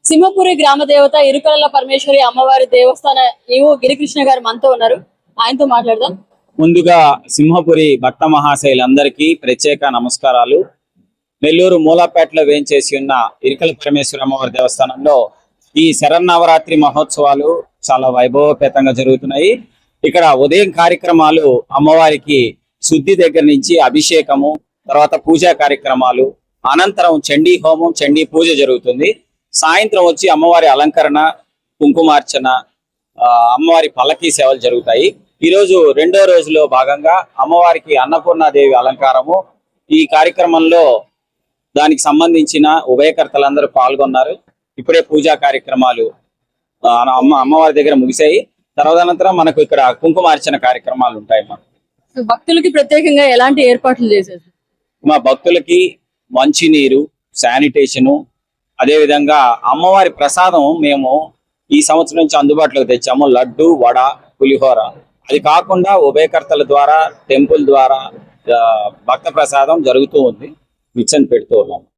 సింహపురి గ్రామ దేవత ఇరుకల పరమేశ్వరి అమ్మవారి దేవస్థాన ఈవో గిరికృష్ణ గారు మనతో ఉన్నారు. ఆయనతో మాట్లాడదాం. ముందుగా సింహపురి భక్త మహాశైలందరికీ ప్రత్యేక నమస్కారాలు. నెల్లూరు మూలాపేటలో వేంచేసి ఉన్న ఇరుకల పరమేశ్వరి అమ్మవారి దేవస్థానంలో ఈ శరన్నవరాత్రి మహోత్సవాలు చాలా వైభవపేతంగా జరుగుతున్నాయి. ఇక్కడ ఉదయం కార్యక్రమాలు అమ్మవారికి శుద్ధి దగ్గర నుంచి అభిషేకము, తర్వాత పూజా కార్యక్రమాలు, అనంతరం చండీ హోమం, చండీ పూజ జరుగుతుంది. సాయంత్రం వచ్చి అమ్మవారి అలంకరణ, కుంకుమార్చన, అమ్మవారి పల్లకీ సేవలు జరుగుతాయి. ఈరోజు రెండో రోజులో భాగంగా అమ్మవారికి అన్నపూర్ణాదేవి అలంకారము. ఈ కార్యక్రమంలో దానికి సంబంధించిన ఉభయకర్తలందరూ పాల్గొన్నారు. ఇప్పుడే పూజా కార్యక్రమాలు అమ్మవారి దగ్గర ముగిశాయి. తర్వాత మనకు ఇక్కడ కుంకుమార్చన కార్యక్రమాలు ఉంటాయి. భక్తులకి ప్రత్యేకంగా ఎలాంటి ఏర్పాట్లు చేశారు? మా భక్తులకి మంచినీరు, శానిటేషను, అదేవిధంగా అమ్మవారి ప్రసాదం మేము ఈ సంవత్సరం నుంచి అందుబాటులోకి తెచ్చాము. లడ్డు, వడ, పులిహోర. అది కాకుండా ఉభయకర్తల ద్వారా, టెంపుల్ ద్వారా భక్త ప్రసాదం జరుగుతూ ఉంది. మిక్సన్ పెడుతూ ఉన్నాము.